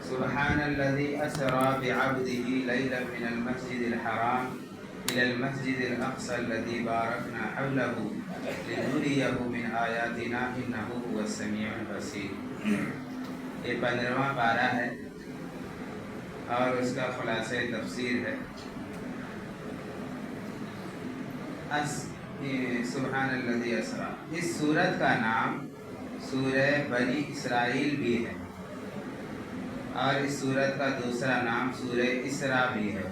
سبحان الذي أسرى بعبده ليلا من المسجد الحرام إلى المسجد الأقصى الذي باركنا حوله لنريه من آياتنا إنه هو السميع البصير. یہ 15واں پارہ ہے اور اس کا خلاصہ تفسیر ہے. سبحان الذی اسرا، اس سورت کا نام سورہ بنی اسرائیل بھی ہے اور اس سورت کا دوسرا نام سورہ اسرا بھی ہے.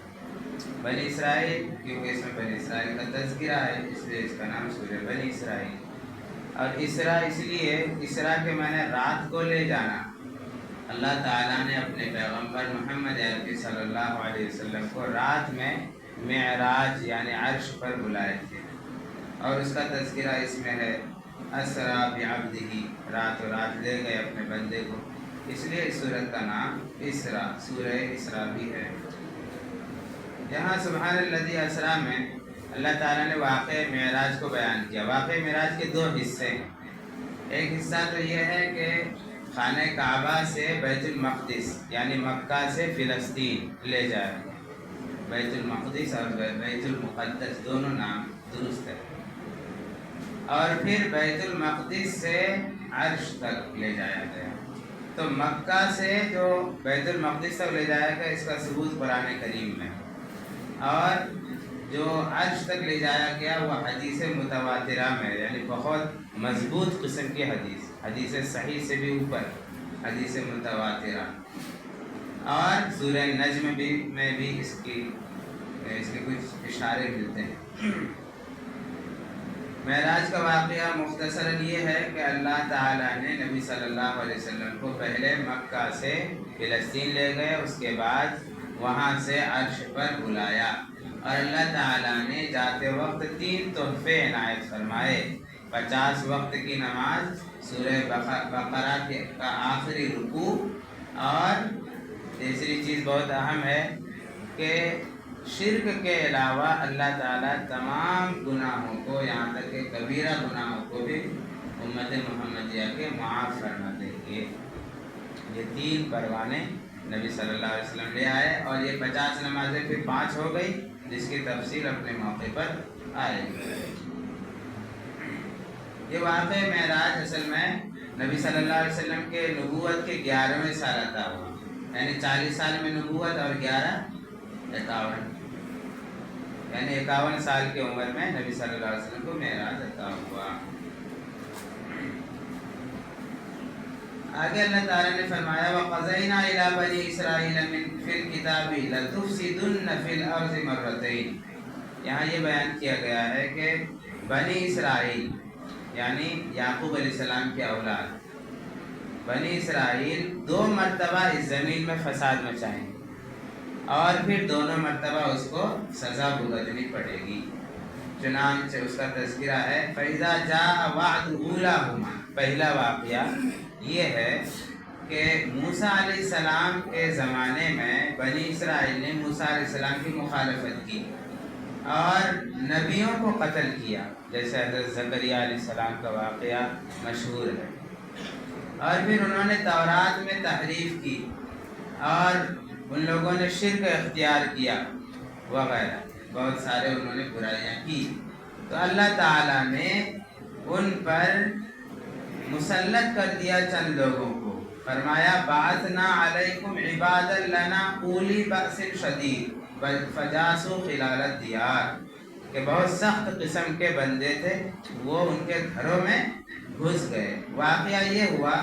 بنی اسرائیل کیونکہ اس میں بنی اسرائیل کا تذکرہ ہے اس لیے اس کا نام سورہ بنی اسرائیل. اور اسرا اس لیے، اسرا کے معنی رات کو لے جانا. اللہ تعالیٰ نے اپنے پیغمبر محمد عربی صلی اللہ علیہ وسلم کو رات میں معراج یعنی عرش پر بلائے تھے اور اس کا تذکرہ اس میں ہے. اسرا بعبدہ، راتوں رات لے گئے اپنے بندے کو، اس لیے اس سورت کا نام اسرا، سورہ اسرا بھی ہے. یہاں سبحان الذی اسرا میں اللہ تعالیٰ نے واقع معراج کو بیان کیا. واقع معراج کے 2 حصے ہیں. ایک حصہ تو یہ ہے کہ خانہ کعبہ سے بیت المقدس یعنی مکہ سے فلسطین لے جائے. بیت المقدس اور بیت المقدس دونوں نام درست ہے. اور پھر بیت المقدس سے عرش تک لے جایا گیا. تو مکہ سے جو بیت المقدس تک لے جایا گیا اس کا ثبوت قرآن کریم میں، اور جو عرش تک لے جایا گیا وہ حدیث متواترہ میں، یعنی بہت مضبوط قسم کی حدیث صحیح سے بھی اوپر، حدیث متواترہ. اور سورہ نجم میں بھی اس کے کچھ اشارے ملتے ہیں. معراج کا واقعہ مختصراً یہ ہے کہ اللہ تعالیٰ نے نبی صلی اللہ علیہ وسلم کو پہلے مکہ سے فلسطین لے گئے، اس کے بعد وہاں سے عرش پر بلایا اور اللہ تعالیٰ نے جاتے وقت 3 تحفے عنایت فرمائے. 50 وقت کی نماز، سورہ بقرہ کا آخری رکوع، اور تیسری چیز بہت اہم ہے کہ شرک کے علاوہ اللہ تعالیٰ تمام گناہوں کو، یہاں تک کہ کبیرہ گناہوں کو بھی امت محمدیہ کے معاف فرما دیں گے. یہ 3 پروانے نبی صلی اللہ علیہ وسلم لے آئے اور یہ 50 نمازیں پھر 5 ہو گئی جس کی تفصیل اپنے موقع پر آئے گی. یہ واقع معراج اصل میں نبی صلی اللہ علیہ وسلم کے نبوت کے 11ویں سال عطا ہوا، یعنی 40 سال میں نبوت اور 11 51، یعنی 51 سال کی عمر میں نبی صلی اللہ علیہ وسلم کو معراج عطا ہوا. آگے اللہ تعالیٰ نے فرمایا وَقَضَيْنَا إِلَىٰ بَنِي إِسْرَائِيلَ فِي الْكِتَابِ لَتُفْسِدُنَّ فِي الْأَرْضِ مَرَّتَيْنِ. یہاں یہ بیان کیا گیا ہے کہ بنی اسرائیل یعنی یعقوب علیہ السلام کی اولاد، بنی اسرائیل 2 مرتبہ اس زمین میں فساد مچائیں اور پھر دونوں مرتبہ اس کو سزا بھگتنی پڑے گی. چنانچہ اس کا تذکرہ ہے فَإِذَا جَاءَ وَعْدُ أُولَاهُمَا. پہلا واقعہ یہ ہے کہ موسیٰ علیہ السلام کے زمانے میں بنی اسرائیل نے موسیٰ علیہ السلام کی مخالفت کی اور نبیوں کو قتل کیا، جیسے حضرت زکریہ علیہ السلام کا واقعہ مشہور ہے. اور پھر انہوں نے تورات میں تحریف کی اور ان لوگوں نے شرک اختیار کیا وغیرہ، بہت سارے انہوں نے برائیاں کی. تو اللہ تعالیٰ نے ان پر مسلط کر دیا چند لوگوں کو. فرمایا بعثنا علیکم عبادا لنا اولی بأس شدید فجاسوا خلال الدیار، کہ بہت سخت قسم کے بندے تھے، وہ ان کے گھروں میں گھس گئے. واقعہ یہ ہوا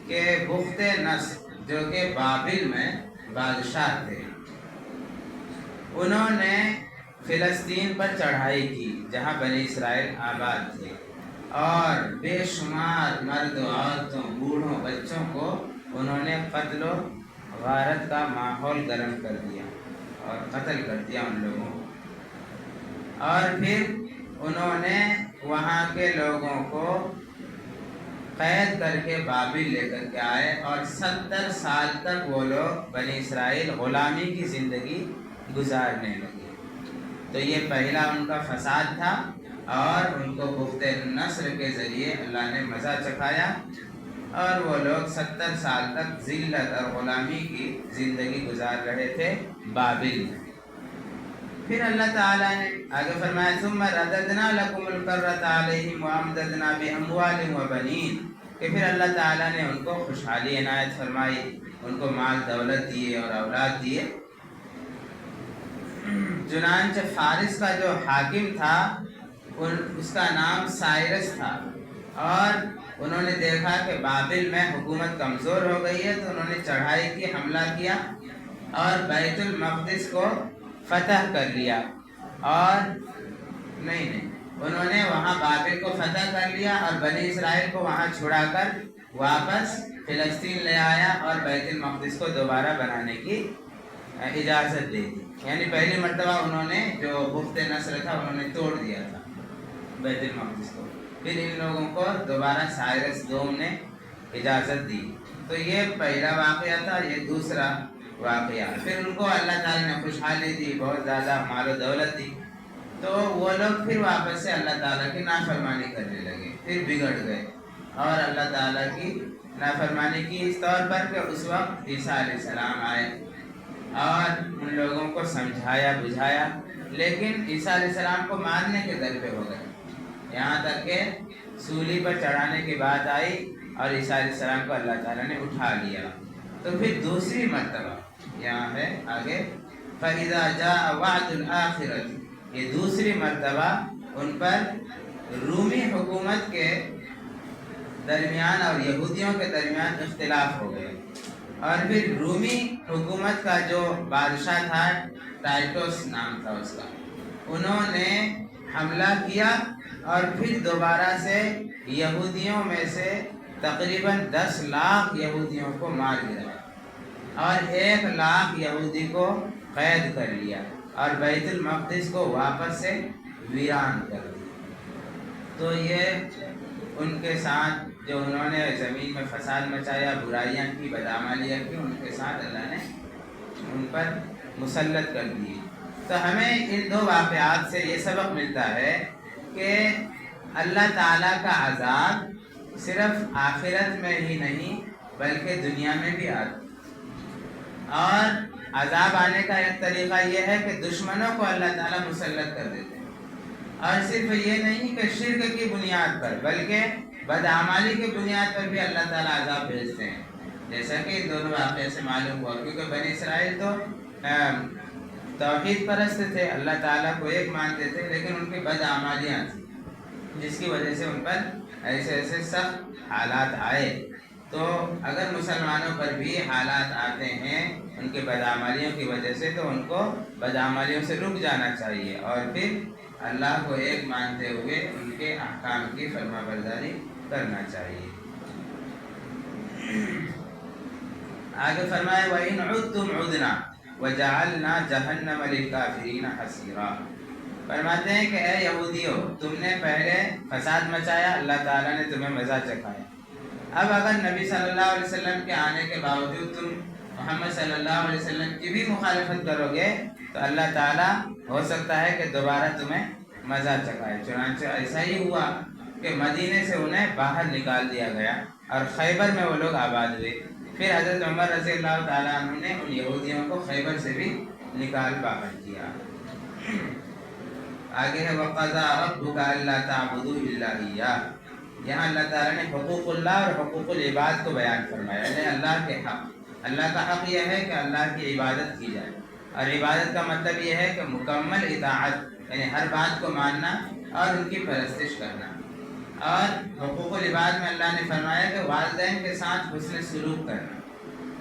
کہ بخت نصر جو کہ بابل میں بادشاہ تھے، انہوں نے فلسطین پر چڑھائی کی جہاں بنی اسرائیل آباد تھے، اور بے شمار مرد و عورتوں، بوڑھوں، بچوں کو انہوں نے قتل و غارت کا ماحول گرم کر دیا اور قتل کر دیا ان لوگوں کو. اور پھر انہوں نے وہاں کے لوگوں کو قید کر کے بابل لے کر کے آئے اور 70 سال تک وہ لوگ بنی اسرائیل غلامی کی زندگی گزارنے لگے. تو یہ پہلا ان کا فساد تھا اور ان کو بخت نصر کے ذریعے اللہ نے مزہ چکھایا اور وہ لوگ 70 سال تک ذلت اور غلامی کی زندگی گزار رہے تھے بابل میں۔ پھر اللہ تعالیٰ نے آگے فرمایا ثم رددنا لکم الکرۃ علیہم وامددنا باموال وبنین، کہ پھر اللہ تعالیٰ نے ان کو خوشحالی عنایت فرمائی، ان کو مال دولت دیے اور اولاد دیے۔ چنانچہ فارس کا جو حاکم تھا اس کا نام سائرس تھا، اور انہوں نے دیکھا کہ بابل میں حکومت کمزور ہو گئی ہے، تو انہوں نے چڑھائی کی، حملہ کیا اور بیت المقدس کو فتح کر لیا، اور انہوں نے وہاں بابل کو فتح کر لیا اور بنی اسرائیل کو وہاں چھڑا کر واپس فلسطین لے آیا اور بیت المقدس کو دوبارہ بنانے کی اجازت دے دی۔ یعنی پہلی مرتبہ انہوں نے جو بخت نصر تھا انہوں نے توڑ دیا تھا بیت المقدس کو، پھر ان لوگوں کو دوبارہ سائرس دوم نے اجازت دی۔ تو یہ پہلا واقعہ تھا، یہ دوسرا واقعہ۔ پھر ان کو اللہ تعالیٰ نے خوشحالی دی، بہت زیادہ مال و دولت دی، تو وہ لوگ پھر واپس سے اللہ تعالیٰ کی نافرمانی کرنے لگے، پھر بگڑ گئے اور اللہ تعالیٰ کی نافرمانی کی اس طور پر کہ اس وقت عیسیٰ علیہ السلام آئے اور ان لوگوں کو سمجھایا بجھایا، لیکن عیسیٰ علیہ السلام کو مارنے کے در پہ ہو گئے، یہاں تک کہ سولی پر چڑھانے کی بات آئی اور عیسیٰ علیہ السلام کو اللہ تعالیٰ نے اٹھا لیا۔ تو پھر دوسری مرتبہ یہاں ہے آگے فَإِذَا جَاءَ وَعْدُ الْآخِرَةِ، یہ دوسری مرتبہ ان پر رومی حکومت کے درمیان اور یہودیوں کے درمیان اختلاف ہو گئے، اور پھر رومی حکومت کا جو بادشاہ تھا ٹائٹوس نام تھا اس کا، انہوں نے حملہ کیا اور پھر دوبارہ سے یہودیوں میں سے تقریباً 10 لاکھ یہودیوں کو مار گرایا اور 1 لاکھ یہودی کو قید کر لیا اور بیت المقدس کو واپس سے ویران کر دیا۔ تو یہ ان کے ساتھ جو انہوں نے زمین میں فساد مچایا، برائیاں کی، بدعمالیاں کی، ان کے ساتھ اللہ نے ان پر مسلط کر دی۔ تو ہمیں ان دو واقعات سے یہ سبق ملتا ہے کہ اللہ تعالیٰ کا عذاب صرف آخرت میں ہی نہیں بلکہ دنیا میں بھی آتا، اور عذاب آنے کا ایک طریقہ یہ ہے کہ دشمنوں کو اللہ تعالیٰ مسلط کر دیتے ہیں، اور صرف یہ نہیں کہ شرک کی بنیاد پر بلکہ بدعمالی کی بنیاد پر بھی اللہ تعالیٰ عذاب بھیجتے ہیں، جیسا کہ ان دونوں واقعے سے معلوم ہوا، کیونکہ بنی اسرائیل تو توحید پرست تھے، اللہ تعالیٰ کو ایک مانتے تھے، لیکن ان کی بدعمالیاں تھیں جس کی وجہ سے ان پر ایسے ایسے سخت حالات آئے۔ تو اگر مسلمانوں پر بھی حالات آتے ہیں ان کے بدعمالیوں کی وجہ سے، تو ان کو بدعمالیوں سے رک جانا چاہیے اور پھر اللہ کو ایک مانتے ہوئے ان کے احکام کی فرما برداری کرنا چاہیے۔ آگے فرمائے وَإِنْ عُدْتُمْ عُدْنَا وَجَعَلْنَا جَهَنَّمَ لِلْكَافِرِينَ حَصِيرًا۔ فرماتے ہیں کہ اے یہودیو، تم نے پہلے فساد مچایا، اللہ تعالیٰ نے تمہیں مزہ چکھایا، اب اگر نبی صلی اللہ علیہ وسلم کے آنے کے باوجود تم محمد صلی اللہ علیہ وسلم کی بھی مخالفت کرو گے تو اللہ تعالیٰ ہو سکتا ہے کہ دوبارہ تمہیں مزہ چکھائے۔ چنانچہ ایسا ہی ہوا کہ مدینے سے انہیں باہر نکال دیا گیا اور خیبر میں وہ لوگ آباد ہوئے۔ پھر حضرت عمر رضی اللہ تعالیٰ عنہ نے ان یہودیوں کو خیبر سے بھی نکال باہر کیا۔ آگے ہے وَقَضَىٰ رَبُّكَ أَلَّا تَعْبُدُوا إِلَّا إِيَّاهُ، یہاں اللہ تعالیٰ نے حقوق اللہ اور حقوق العباد کو بیان فرمایا، یعنی اللہ کے حق۔ اللہ کا حق یہ ہے کہ اللہ کی عبادت کی جائے، اور عبادت کا مطلب یہ ہے کہ مکمل اطاعت، یعنی ہر بات کو ماننا اور ان کی پرستش کرنا۔ اور حقوق العباد میں اللہ نے فرمایا کہ والدین کے ساتھ حسن سلوک کرنا،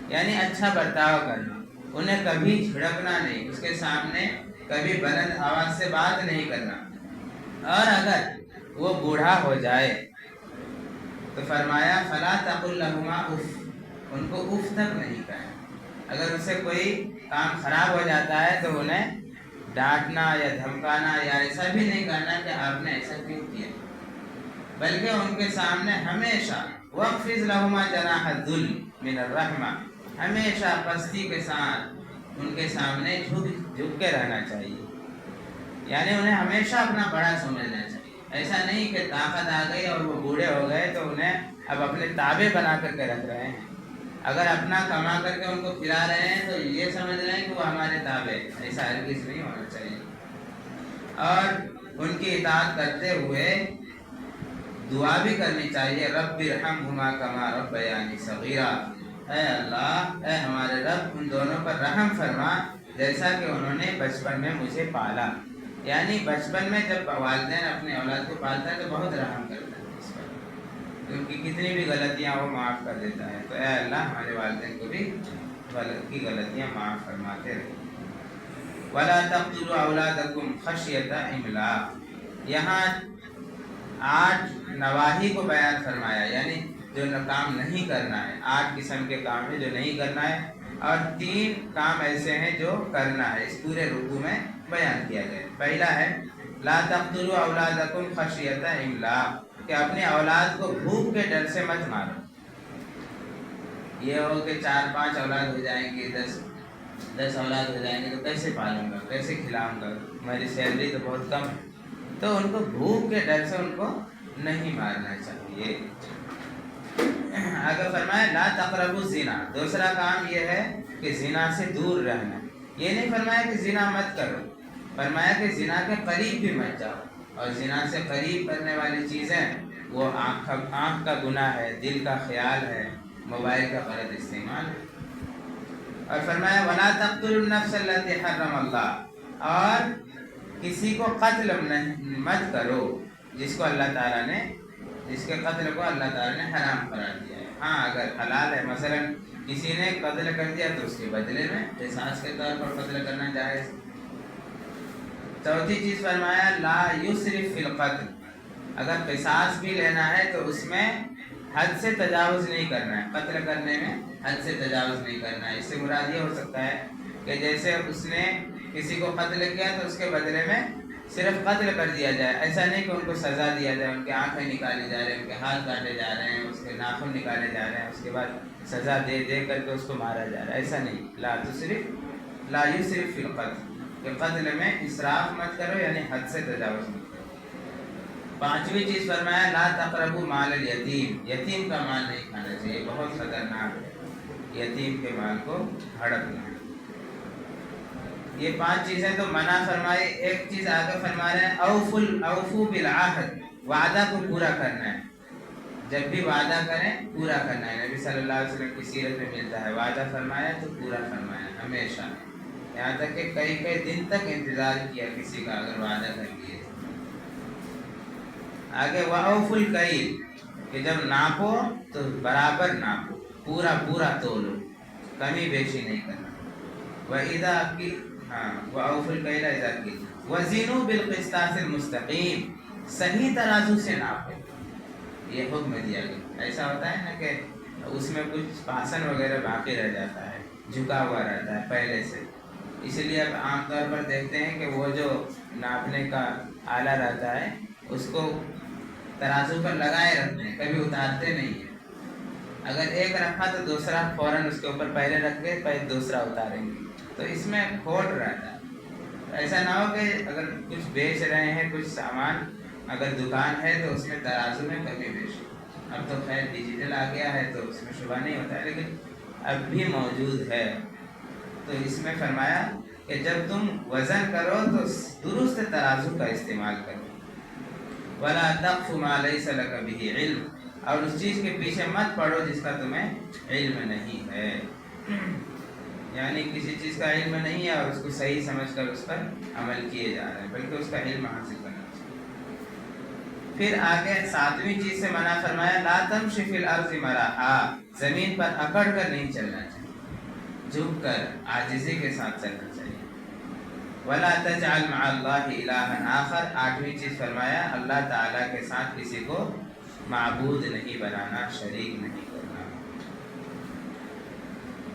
یعنی اچھا برتاؤ کرنا، انہیں کبھی جھڑکنا نہیں، اس کے سامنے کبھی بلند آواز سے بات نہیں کرنا، اور اگر وہ بوڑھا ہو جائے تو فرمایا فَلَا تَقُلْ لَهُمَا اُفْ، ان کو اف تک نہیں کہیں۔ اگر اس سے کوئی کام خراب ہو جاتا ہے تو انہیں ڈانٹنا یا دھمکانا یا ایسا بھی نہیں کرنا کہ آپ نے ایسا کیوں کیا، بلکہ ان کے سامنے ہمیشہ وَاخْفِضْ لَهُمَا جَنَاحَ الذُّلِّ مِنَ الرَّحْمَةِ، ہمیشہ پستی کے ساتھ ان کے سامنے جھک کے رہنا چاہیے، یعنی انہیں ہمیشہ اپنا بڑا سمجھنا چاہیے۔ ایسا نہیں کہ طاقت آ گئی اور وہ بوڑھے ہو گئے تو انہیں اب اپنے تابع بنا کر کے رکھ رہے ہیں. اگر اپنا کما کر کے ان کو کھلا رہے ہیں تو یہ سمجھ رہے ہیں کہ وہ ہمارے تابع. ایسا ہرگز نہیں ہونا چاہیے. اور ان کی اطاعت کرتے ہوئے دعا بھی کرنی چاہیے. رب ارحمہما کما ربیانی صغیرا. اے اللہ، اے ہمارے رب، ان دونوں پر رحم فرما جیسا کہ انہوں نے بچپن میں مجھے پالا. یعنی بچپن میں جب والدین اپنے اولاد کو پالتا ہے تو بہت رحم کرتا ہے اس پر، ان کی کتنی بھی غلطیاں وہ معاف کر دیتا ہے. تو اے اللہ ہمارے والدین کو بھی کی غلطیاں معاف فرماتے رہے. وَلَا تَقْتُلُوا أَوْلَادَكُمْ خَشْيَةَ إِمْلَاقٍ. یہاں 8 نواہی کو بیان فرمایا، یعنی جو کام نہیں کرنا ہے. 8 قسم کے کام ہیں جو نہیں کرنا ہے، اور 3 کام ایسے ہیں جو کرنا ہے. اس پورے رکوع میں بیان کیا گیا. پہلا ہے لا تقتلوا اولادکم خشیۃ املاق، کہ اپنے اولاد کو بھوک کے ڈر سے مت مارو. یہ ہو کہ 4-5 اولاد ہو جائیں گے، 10 اولاد ہو جائیں گے تو کیسے پالوں گا، کیسے کھلاؤں گا، میری سیلری تو بہت کم ہے. تو ان کو بھوک کے ڈر سے ان کو نہیں مارنا چاہیے. اگر فرمایا لا تقربوا الزنا، دوسرا کام یہ ہے کہ زنا سے دور رہنا. یہ نہیں فرمایا کہ زنا مت کرو، فرمایا کہ زنا کے قریب بھی مت جاؤ. اور زنا سے قریب کرنے والی چیزیں وہ آنکھ کا گناہ ہے، دل کا خیال ہے، موبائل کا غلط استعمال ہے. اور فرمایا وَلَا تَقْتُلُوا النَّفْسَ الَّتِي حَرَّمَ اللَّهُ، اور کسی کو قتل مت کرو جس کو اللہ تعالیٰ نے، جس کے قتل کو اللہ تعالیٰ نے حرام قرار دیا ہے. ہاں اگر حلال ہے، مثلا کسی نے قتل کر دیا تو اس کے بدلے میں قصاص کے طور پر قتل کرنا جائز. چوتھی چیز فرمایا لا یسرف فی القتل، اگر قصاص بھی لینا ہے تو اس میں حد سے تجاوز نہیں کرنا ہے. قتل کرنے میں حد سے تجاوز نہیں کرنا ہے. اس سے مراد یہ ہو سکتا ہے کہ جیسے اس نے کسی کو قتل کیا تو اس کے بدلے میں صرف قتل کر دیا جائے. ایسا نہیں کہ ان کو سزا دیا جائے، ان کی آنکھیں نکالی جا رہی ہیں، ان کے ہاتھ کاٹے جا رہے ہیں، اس کے ناخن نکالے جا رہے ہیں، اس کے بعد سزا دے دے کر کے اس کو مارا جا رہا ہے. ایسا نہیں. لا یسرف فی القتل، کہ قتل میں اسراف مت کرو، یعنی حد سے تجاوز مت کرو. پانچویں چیز فرمایا لا تقربوا مال الیتیم، یتیم کا مال نہیں کھانا چاہیے، بہت خطرناک ہے یتیم کے مال کو ہڑپنا. یہ 5 چیزیں تو منع فرمائی. ایک چیز آگے فرما رہے ہیں اوفو بالعہد، وعدہ کو پورا کرنا ہے. جب بھی وعدہ کریں پورا کرنا ہے. نبی صلی اللہ علیہ وسلم کی سیرت میں ملتا ہے وعدہ فرمایا تو پورا فرمایا ہمیشہ. یہاں تک کہ کئی دن تک انتظار کیا کسی کا اگر وعدہ کر لیے. آگے وَأَوْفُوا الْكَيْلَ، کہ جب ناپو تو برابر ناپو، پورا تولو، کمی بیشی نہیں کرنا. وَإِذَا قِيلَ، وَأَوْفُوا الْكَيْلَ إِذَا قِيلَ وَزِنُوا بِالْقِسْطَاسِ الْمُسْتَقِيمِ، صحیح ترازو سے ناپو. یہ حکم دیا گیا. ایسا ہوتا ہے نا کہ اس میں کچھ پاسن وغیرہ باقی رہ جاتا ہے، جھکا ہوا رہتا ہے پہلے سے. اس لیے اب عام طور پر دیکھتے ہیں کہ وہ جو ناپنے کا آلہ رہتا ہے اس کو ترازو پر لگائے رکھتے ہیں، کبھی اتارتے نہیں ہیں. اگر ایک رکھا تو دوسرا فوراً اس کے اوپر پہلے رکھ کے پہلے دوسرا اتاریں گے، تو اس میں کھوٹ رہتا ہے. ایسا نہ ہو کہ اگر کچھ بیچ رہے ہیں کچھ سامان، اگر دکان ہے تو اس میں ترازو میں کمی بیشی. اب تو خیر ڈیجیٹل آ گیا ہے تو اس میں شبہ نہیں ہوتا ہے، لیکن اب بھی موجود ہے. تو اس میں فرمایا کہ جب تم وزن کرو تو درست ترازو کا استعمال کرو. وَلَا تَقْفُ مَا لَيْسَ لَكَ بِهِ عِلْمٌ، اور اس چیز کے پیچھے مت پڑو جس کا تمہیں علم نہیں ہے. یعنی کسی چیز کا علم نہیں ہے اور اس کو صحیح سمجھ کر اس پر عمل کیے جا رہے ہیں، بلکہ اس کا علم حاصل کرنا چاہیے. پھر آگے 7ویں چیز سے منع فرمایا لا تمشِ فِي الْأَرْضِ مَرَحًا، زمین پر اکڑ کر نہیں چلنا چاہیے، جھک کر عاجزی کے ساتھ چلنا چاہیے. وَلَا تَجْعَلْ مَعَ اللَّهِ إِلَٰهًا آخر، 8ویں چیز فرمایا اللہ تعالیٰ کے ساتھ کسی کو معبود نہیں بنانا، شریک نہیں کرنا.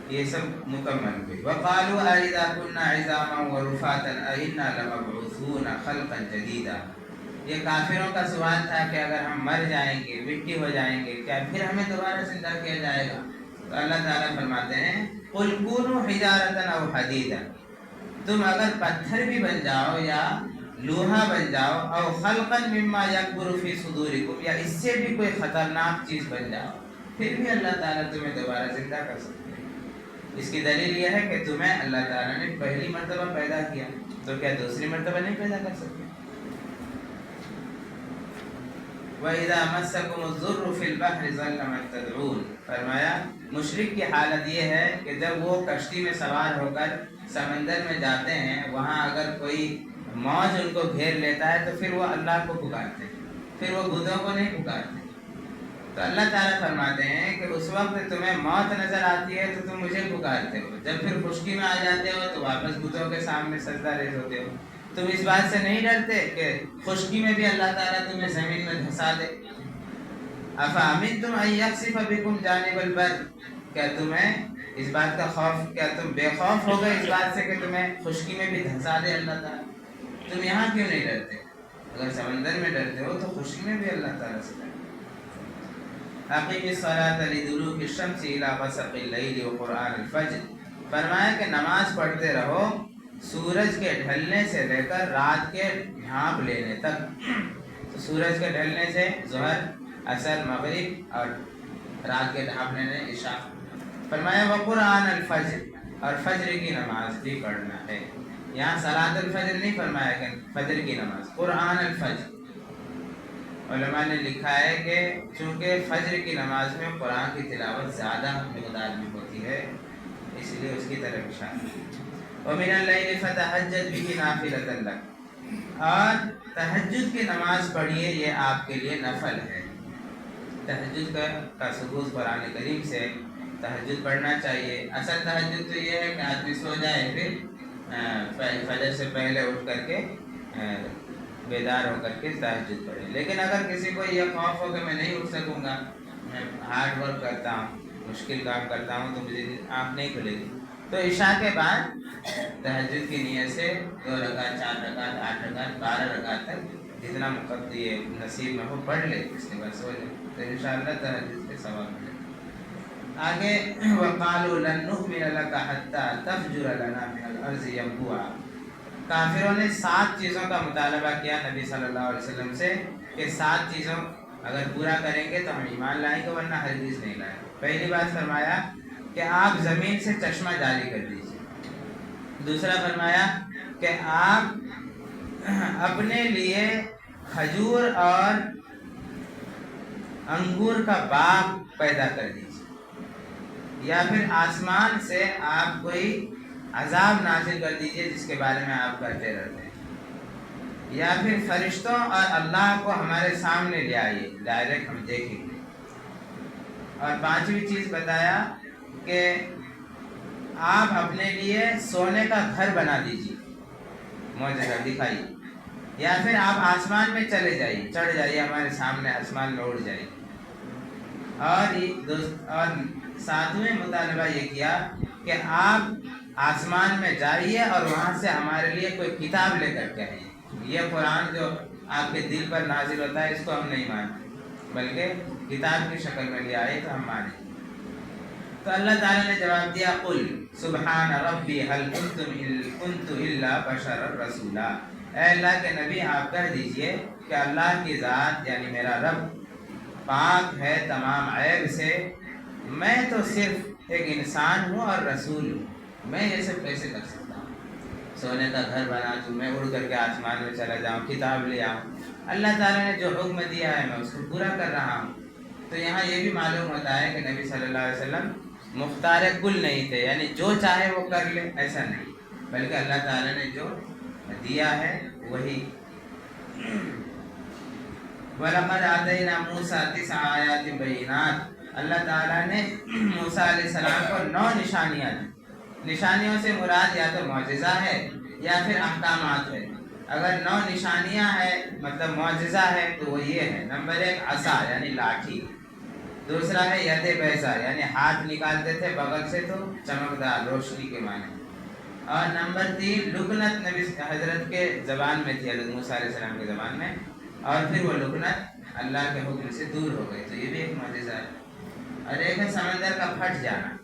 یہ سب مکمل ہوئی. وَقَالُوا أَإِذَا كُنَّا عِظَامًا وَرُفَاتًا أَإِنَّا لَمَبْعُوثُونَ خَلْقًا جَدِيدًا. یہ کافروں کا سوال تھا کہ اگر ہم مر جائیں گے، مٹی ہو جائیں گے، کیا پھر ہمیں دوبارہ زندہ کیا جائے گا؟ تو اللہ تعالیٰ فرماتے ہیں قُلْ كُونُوا حِجَارَةً أَوْ حَدِيدًا، تم اگر پتھر بھی بن جاؤ یا لوہا بن جاؤ، او خلقا مما یکبر فی صدورکم، یا اس سے بھی کوئی خطرناک چیز بن جاؤ، پھر بھی اللہ تعالیٰ تمہیں دوبارہ زندہ کر سکتے ہیں۔ اس کی دلیل یہ ہے کہ تمہیں اللہ تعالیٰ نے پہلی مرتبہ پیدا کیا، تو کیا دوسری مرتبہ نہیں پیدا کر سکتے؟ وَإِذَا مَسَّكُمُ الضُّرُّ فِي الْبَحْرِ ضَلَّ مَن تَدْعُونَ، فرمایا مشرک کی حالت یہ ہے کہ جب وہ کشتی میں سوار ہو کر سمندر میں جاتے ہیں، وہاں اگر کوئی موج ان کو گھیر لیتا ہے تو پھر وہ اللہ کو پکارتے ہیں، پھر وہ بتوں کو نہیں پکارتے۔ تو اللہ تعالیٰ فرماتے ہیں کہ اس وقت تمہیں موت نظر آتی ہے تو تم مجھے پکارتے ہو، جب پھر خشکی میں آ جاتے ہو تو واپس بتوں کے سامنے سجدہ ریز ہوتے ہو۔ تم اس بات سے نہیں ڈرتے کہ خشکی میں بھی اللہ تعالیٰ تمہیں زمین میں دھسا دے؟ افامنتم ان یخسف بکم جانب البر، کیا تمہیں اس بات کا خوف، کیا تم بے خوف ہو گئے اس بات سے کہ تمہیں خشکی میں بھی دھسا دے اللہ تعالیٰ؟ تم یہاں کیوں نہیں ڈرتے؟ اگر سمندر میں ڈرتے ہو تو خشکی میں بھی اللہ تعالیٰ سے ڈرتے۔ اقیم الصلاۃ لدلوک الشمس الی غسق اللیل وقرآن الفجر، فرمایا کہ نماز پڑھتے رہو سورج کے ڈھلنے سے لے کر رات کے ڈھانپ لینے تک۔ تو سورج کے ڈھلنے سے ظہر، عصر، مغرب، اور رات کے ڈھانپ لینے عشاء۔ فرمایا وقرآن الفجر، اور فجر کی نماز بھی پڑھنا ہے۔ یہاں صلاۃ الفجر نہیں فرمایا کہ فجر کی نماز، قرآن الفجر۔ علماء نے لکھا ہے کہ چونکہ فجر کی نماز میں قرآن کی تلاوت زیادہ مقدار میں ہوتی ہے، اس لیے اس کی طرف اشارہ ہے۔ وَمِنَ اللَّيْلِ فَتَهَجَّدْ بِهِ نَافِلَةً لَكَ، اور تہجد کی نماز پڑھیے، یہ آپ کے لیے نفل ہے۔ تہجد کا ثبوت قرآن کریم سے، تہجد پڑھنا چاہیے۔ اصل تہجد تو یہ ہے کہ آدمی سو جائے، پھر فجر سے پہلے اٹھ کر کے بیدار ہو کر کے تہجد پڑھے۔ لیکن اگر کسی کو یہ خوف ہو کہ میں نہیں اٹھ سکوں گا، میں ہارڈ ورک کرتا ہوں، مشکل کام کرتا ہوں، تو مجھے آنکھ نہیں کھلے گی، تو عشاء کے بعد تہجد کی نیت سے 2 رکعت، 4 رکعت، 8 رکعت، 12 رکعت تک جتنا یہ نصیب میں ہو پڑھ لے، اس کے بعد سو جائے، تو انشاءاللہ تہجد کے ثواب ملے۔ آگے وَقَالُوا لَن نُؤْمِنَ لَكَ حَتَّى تَفْجُرَ لَنَا مِنَ الْأَرْضِ يَنبُوعًا، کافروں نے 7 چیزوں کا مطالبہ کیا نبی صلی اللہ علیہ وسلم سے کہ 7 چیزوں اگر پورا کریں گے تو ہم ایمان لائیں گے، ورنہ ہرگز نہیں لائیں گے۔ پہلی بات فرمایا کہ آپ زمین سے چشمہ جاری کر دیجیے۔ دوسرا فرمایا کہ آپ اپنے لیے کھجور اور انگور کا باغ پیدا کر دیجیے، یا پھر آسمان سے آپ کوئی عذاب نازل کر دیجیے جس کے بارے میں آپ کرتے رہتے ہیں، یا پھر فرشتوں اور اللہ کو ہمارے سامنے لے آئیے، ڈائریکٹ ہم دیکھیں گے۔ اور 5ویں چیز بتایا کہ آپ اپنے لیے سونے کا گھر بنا دیجیے، معجزہ دکھائیے، یا پھر آپ آسمان میں چلے جائیے، چڑھ جائیے ہمارے سامنے، آسمان میں اڑ جائیے۔ اور 7ویں مطالبہ یہ کیا کہ آپ آسمان میں جائیے اور وہاں سے ہمارے لیے کوئی کتاب لے کر کے آئیے۔ یہ قرآن جو آپ کے دل پر نازل ہوتا ہے اس کو ہم نہیں مانتے، بلکہ کتاب کی شکل میں لے آئے تو ہم مانیں۔ تو اللہ تعالیٰ نے جواب دیا قل سبحان ربی هل كنت الا بشرا رسولا، اے اللہ کے نبی آپ کہہ دیجئے کہ اللہ کی ذات یعنی میرا رب پاک ہے تمام عیب سے، میں تو صرف ایک انسان ہوں اور رسول ہوں، میں یہ سب کیسے کر سکتا ہوں؟ سونے کا گھر بنا دوں، میں اڑ کر کے آسمان میں چلا جاؤں، کتاب لے آؤں؟ اللہ تعالیٰ نے جو حکم دیا ہے میں اس کو پورا کر رہا ہوں۔ تو یہاں یہ بھی معلوم ہوتا ہے کہ نبی صلی اللہ علیہ وسلم مختار کل نہیں تھے، یعنی جو چاہے وہ کر لے، ایسا نہیں، بلکہ اللہ تعالیٰ نے جو دیا ہے وہی۔ وَلَقَدْ آتَيْنَا مُوسَىٰ 9 آیَاتٍ بَيِّنَاتٍ، اللہ تعالیٰ نے موسیٰ علیہ السلام کو 9 نشانیاں دی۔ نشانیوں سے مراد یا تو معجزہ ہے یا پھر احکامات ہے۔ اگر 9 نشانیاں ہیں مطلب معجزہ ہے تو وہ یہ ہے، نمبر 1 عصا یعنی لاٹھی، دوسرا ہے ید بیضا یعنی ہاتھ نکالتے تھے بغل سے تو چمکدار روشنی کے معنی، اور نمبر 3 لکنت نبی حضرت کے زبان میں تھی، حضرت موسیٰ علیہ السلام کے زبان میں، اور پھر وہ لکنت اللہ کے حکم سے دور ہو گئی، تو یہ بھی ایک معجزہ ہے۔ اور ایک ہے سمندر کا پھٹ جانا،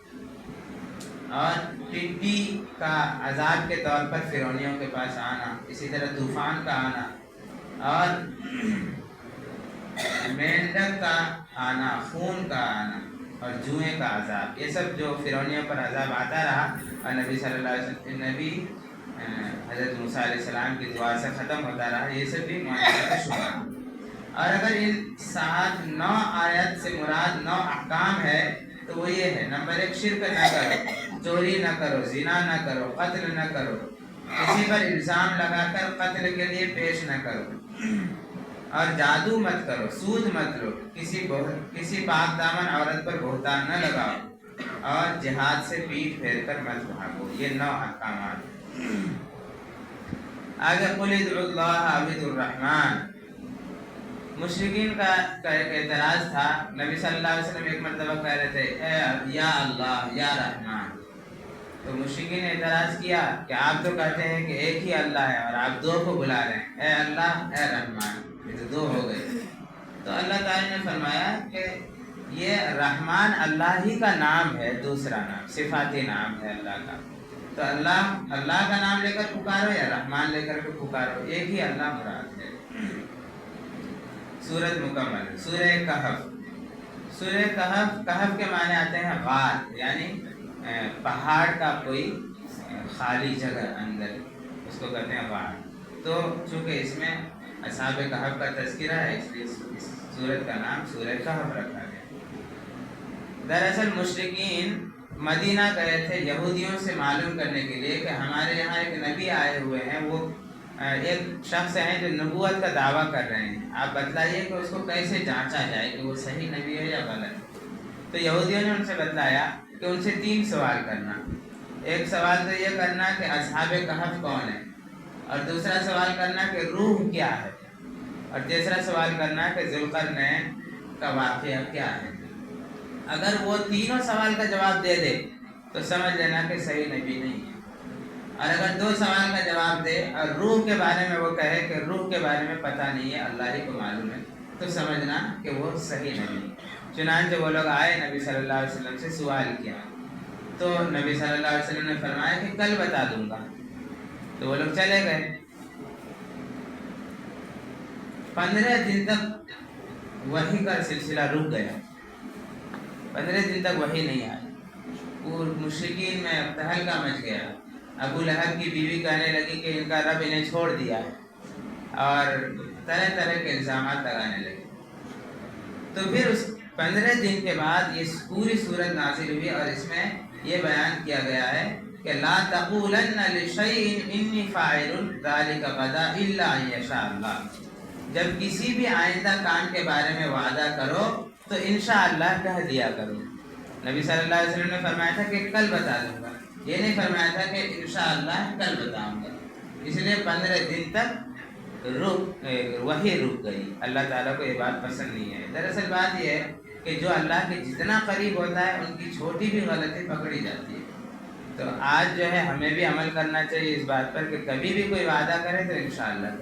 اور ٹڈی کا عذاب کے طور پر فرعونیوں کے پاس آنا، اسی طرح طوفان کا آنا، اور مینڈک کا آنا، خون کا آنا، اور جوئیں کا عذاب، یہ سب جو فرعونیوں پر عذاب آتا رہا اور نبی صلی اللہ علیہ وسلم نبی حضرت موسیٰ علیہ السلام کی دعا سے ختم ہوتا رہا، یہ سب بھی معجزہ کا شمار۔ اور اگر ان 9 آیت سے مراد 9 احکام ہے تو وہ یہ ہے: نمبر 1، شرک نہ کرو، چوری نہ کرو، زنا نہ کرو، قتل نہ کرو، کسی پر الزام لگا کر قتل کے لیے پیش نہ کرو، اور جادو مت کرو، سود مت لو، کسی پاک دامن عورت پر بہتان نہ لگاؤ، اور جہاد سے پیٹھ پھیر کر مت بھاگو۔ یہ 9 احکامات۔ آگے قل ادعوا اللہ او ادعوا الرحمن۔ مشرکین کا ایک اعتراض تھا، نبی صلی اللہ علیہ وسلم ایک مرتبہ کہہ رہے تھے اے یا اللہ یا رحمان، تو مشرکین نے اعتراض کیا کہ آپ تو کہتے ہیں کہ ایک ہی اللہ ہے اور آپ 2 کو بلا رہے ہیں، اے اللہ اے رحمان، یہ تو 2 ہو گئے۔ تو اللہ تعالیٰ نے فرمایا کہ یہ رحمان اللہ ہی کا نام ہے، دوسرا نام صفاتی نام ہے اللہ کا، تو اللہ کا نام لے کر پکارو یا رحمان لے کر کے پکارو، ایک ہی اللہ مراد ہے۔ سورت مکمل، سورہ کہف۔ سورہ کہف کے معنی آتے ہیں غار، یعنی پہاڑ کا کوئی خالی جگہ اندر، اس کو کہتے ہیں غار۔ تو چونکہ اس میں اصحاب کہف کا تذکرہ ہے، اس لیے اس سورت کا نام سورہ کہف رکھا گیا۔ دراصل مشرکین مدینہ گئے تھے یہودیوں سے معلوم کرنے کے لیے کہ ہمارے یہاں ایک نبی آئے ہوئے ہیں، وہ ایک شخص ہیں جو نبوت کا دعویٰ کر رہے ہیں، آپ بتلائیے کہ اس کو کیسے جانچا جائے کہ وہ صحیح نبی ہے یا غلط۔ تو یہودیوں نے ان سے بتلایا کہ ان سے 3 سوال کرنا۔ ایک سوال تو یہ کرنا کہ اصحاب کہف کون ہے، اور دوسرا سوال کرنا کہ روح کیا ہے، اور تیسرا سوال کرنا کہ ذوالقرنین کا واقعہ کیا ہے۔ اگر وہ تینوں سوال کا جواب دے دے تو سمجھ لینا کہ صحیح نبی نہیں ہے، اور اگر 2 سوال کا جواب دے اور روح کے بارے میں وہ کہے کہ روح کے بارے میں پتہ نہیں ہے، اللہ ہی کو معلوم ہے، تو سمجھنا کہ وہ صحیح نبی ہے۔ چنانچہ وہ لوگ آئے، نبی صلی اللہ علیہ وسلم سے سوال کیا، تو نبی صلی اللہ علیہ وسلم نے فرمایا کہ کل بتا دوں گا۔ تو وہ لوگ چلے گئے۔ 15 دن تک وحی کا سلسلہ رک گیا، 15 دن تک وحی نہیں آئی۔ مشرکین میں تہلکہ مچ گیا۔ ابو لہب کی بیوی کہنے لگی کہ ان کا رب انہیں چھوڑ دیا ہے، اور طرح طرح کے الزامات لگانے لگے۔ تو پھر اس 15 دن کے بعد یہ پوری سورت نازل ہوئی، اور اس میں یہ بیان کیا گیا ہے کہ لا تقولن لشیء انی فاعل ذلک غدا الا ان یشاء اللہ۔ جب کسی بھی آئندہ کام کے بارے میں وعدہ کرو تو انشاءاللہ کہہ دیا کرو۔ نبی صلی اللہ علیہ وسلم نے فرمایا تھا کہ کل بتا دوں گا، یہ نہیں فرمایا تھا کہ انشاءاللہ کل بتاؤں گا۔ اس لیے 15 دن تک وحی رک گئی۔ اللہ تعالیٰ کو یہ بات پسند نہیں ہے۔ دراصل بات یہ ہے کہ جو اللہ کے جتنا قریب ہوتا ہے ان کی چھوٹی بھی غلطی پکڑی جاتی ہے۔ تو آج جو ہے ہمیں بھی عمل کرنا چاہیے اس بات پر کہ کبھی بھی کوئی وعدہ کرے تو انشاءاللہ۔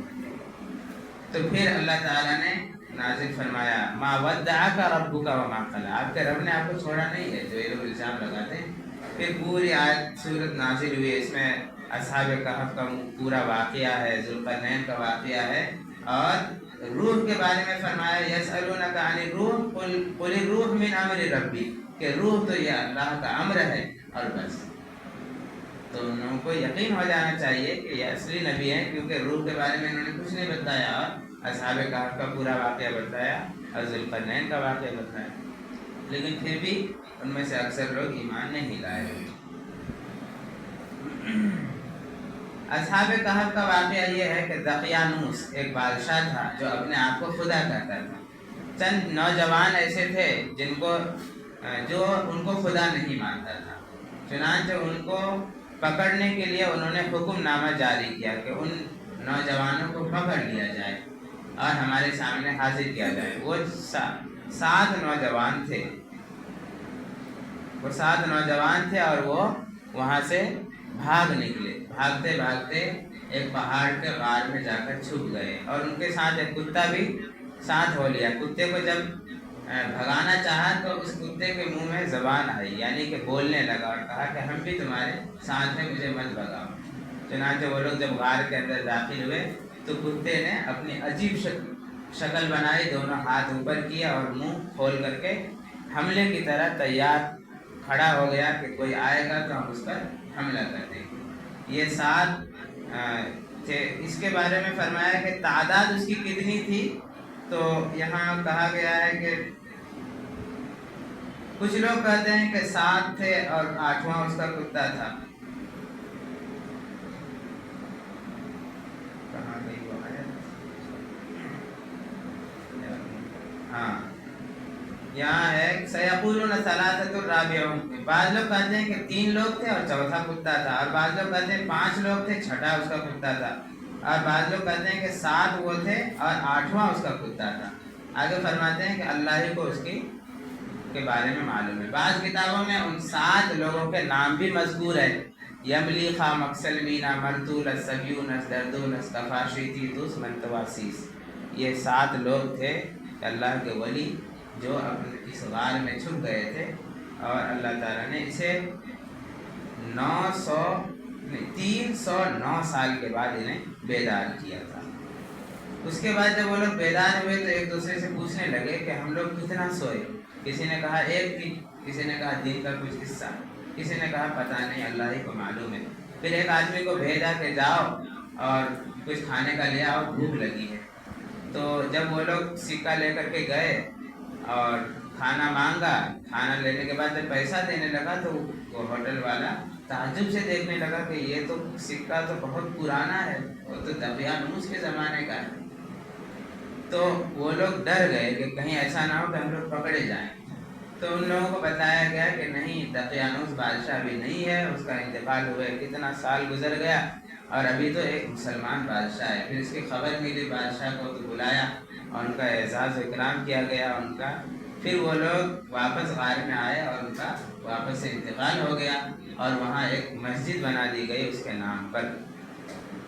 تو پھر اللہ تعالیٰ نے نازل فرمایا ما ودعک ربک وما قلی، آپ کے رب نے آپ کو چھوڑا نہیں ہے، جو یہ لوگ الزام لگاتے ہیں۔ پھر پوری آیت سورت نازل ہوئی، اس میں اصحاب کہف کا پورا واقعہ ہے، ذوالقرنین کا واقعہ ہے، اور روح کے بارے میں فرمایا یسألونک عن الروح قل الروح من امر ربی، کہ روح تو یہ اللہ کا امر ہے اور بس۔ تو ان لوگوں کو یقین ہو جانا چاہیے کہ یہ اصلی نبی ہیں، کیونکہ روح کے بارے میں انہوں نے کچھ نہیں بتایا، اور اصحاب کہف کا پورا واقعہ بتایا اور ذوالقرنین کا واقعہ بتایا، لیکن پھر بھی ان میں سے اکثر لوگ ایمان نہیں لائے۔ اصحاب کہف کا واقعہ یہ ہے کہ دقیانوس ایک بادشاہ تھا جو اپنے آپ کو خدا کہتا تھا۔ چند نوجوان ایسے تھے جو ان کو خدا نہیں مانتا تھا، چنانچہ ان کو پکڑنے کے لیے انہوں نے حکم نامہ جاری کیا کہ ان نوجوانوں کو پکڑ لیا جائے اور ہمارے سامنے حاضر کیا جائے۔ وہ 7 نوجوان تھے، اور وہ وہاں سے بھاگ نکلے، بھاگتے بھاگتے ایک پہاڑ کے غار میں جا کر چھپ گئے، اور ان کے ساتھ ایک کتا بھی ساتھ ہو لیا۔ کتے کو جب بھگانا چاہا تو اس کتے کے منہ میں زبان آئی، یعنی کہ بولنے لگا اور کہا کہ ہم بھی تمہارے ساتھ ہیں، مجھے مت بھگاؤ۔ چنانچہ وہ لوگ جب غار کے اندر داخل ہوئے تو کتے نے اپنی عجیب شکل بنائی، دونوں ہاتھ اوپر کیا اور منہ کھول کر کے حملے کی طرح تیار کھڑا ہو گیا کہ کوئی آئے گا تو ہم اس پر حملہ کر دیں گے۔ یہ 7 تھے۔ اس کے بارے میں فرمایا کہ تعداد اس کی کتنی تھی، تو یہاں کہا گیا ہے کہ کچھ لوگ کہتے ہیں کہ 7 تھے اور 8واں اس کا کتا تھا۔ کہاں گئی وہ آیت؟ ہاں یہاں ہے سیقولون ثلاثۃ رابعہم، بعض لوگ کہتے ہیں کہ 3 لوگ تھے اور چوتھا کتا تھا، اور بعض لوگ کہتے ہیں 5 لوگ تھے، چھٹا اس کا کتا تھا، اور بعض لوگ کہتے ہیں کہ 7 وہ تھے اور 8واں اس کا کتا تھا۔ آگے فرماتے ہیں کہ اللہ ہی کو اس کے بارے میں معلوم ہے۔ بعض کتابوں میں ان 7 لوگوں کے نام بھی مذکور ہے، یملیخا، مکسلمینا، مرتولس، سبیونس، دردونس، کفاشیتیتوس، منتواسیس۔ یہ 7 لوگ تھے کہ اللہ کے ولی جو اپنے اس غار میں چھپ گئے تھے، اور اللہ تعالیٰ نے اسے 309 سال کے بعد انہیں بیدار کیا تھا۔ اس کے بعد جب وہ لوگ بیدار ہوئے تو ایک دوسرے سے پوچھنے لگے کہ ہم لوگ کتنا سوئے؟ کسی نے کہا 1 دن، کسی نے کہا دن کا کچھ حصہ، کسی نے کہا پتہ نہیں، اللہ ہی کو معلوم ہے۔ پھر ایک آدمی کو بھیجا کہ جاؤ اور کچھ کھانے کا لے آؤ، بھوک لگی ہے۔ تو جب وہ لوگ سکہ لے کر کے گئے اور کھانا مانگا، کھانا لینے کے بعد جب پیسہ دینے لگا تو وہ ہوٹل والا تعجب سے دیکھنے لگا کہ یہ تو سکہ تو بہت پرانا ہے، وہ تو دقیانوس کے زمانے کا ہے۔ تو وہ لوگ ڈر گئے کہ کہیں ایسا نہ ہو کہ ہم لوگ پکڑے جائیں۔ تو ان لوگوں کو بتایا گیا کہ نہیں، دقیانوس بادشاہ بھی نہیں ہے، اس کا انتقال ہوئے کتنا سال گزر گیا اور ابھی تو ایک مسلمان بادشاہ ہے۔ پھر اس کی خبر ملی بادشاہ کو، تو بلایا اور ان کا اعزاز و اکرام کیا گیا ان کا۔ پھر وہ لوگ واپس غار میں آئے اور ان کا واپس سے انتقال ہو گیا، اور وہاں ایک مسجد بنا دی گئی اس کے نام پر۔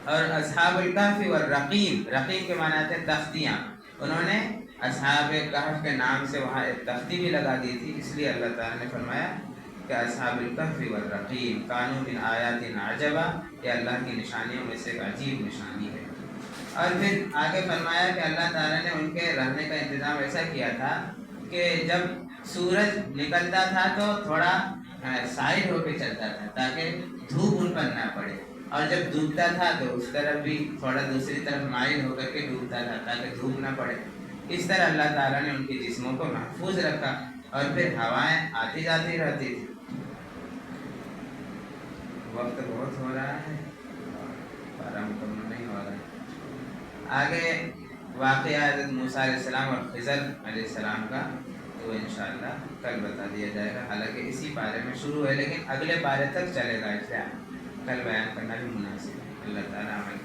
اور اصحاب الکہف والرقیم، رقیم کے معنی آتے ہیں تختیاں، انہوں نے اصحاب کہف کے نام سے وہاں ایک تختی بھی لگا دی تھی، اس لیے اللہ تعالیٰ نے فرمایا کہ اصحاب الکہف والرقیم کانوا من آیاتنا عجبا، یہ اللہ کی نشانیوں میں سے ایک عجیب نشانی ہے۔ اور پھر آگے فرمایا کہ اللہ تعالیٰ نے ان کے رہنے کا انتظام ایسا کیا تھا کہ جب سورج نکلتا تھا تو تھوڑا سائڈ ہو کے چلتا تھا تاکہ دھوپ ان پر نہ پڑے، اور جب ڈوبتا تھا تو اس طرف بھی تھوڑا دوسری طرف مائل ہو کر کے ڈوبتا تھا تاکہ دھوپ نہ پڑے۔ اس طرح اللہ تعالیٰ نے ان کے جسموں کو محفوظ رکھا، اور پھر ہوائیں آتی جاتی رہتی تھی۔ وقت بہت ہو رہا ہے، پارہ مکمل نہیں ہو رہا ہے۔ آگے واقعہ حضرت موسیٰ علیہ السلام اور خضر علیہ السلام کا تو انشاءاللہ کل بتا دیا جائے گا، حالانکہ اسی پارے میں شروع ہے لیکن اگلے پارے تک چلے گا، اس لیے کل بیان کرنا بھی مناسب ہے۔ اللہ تعالیٰ عمل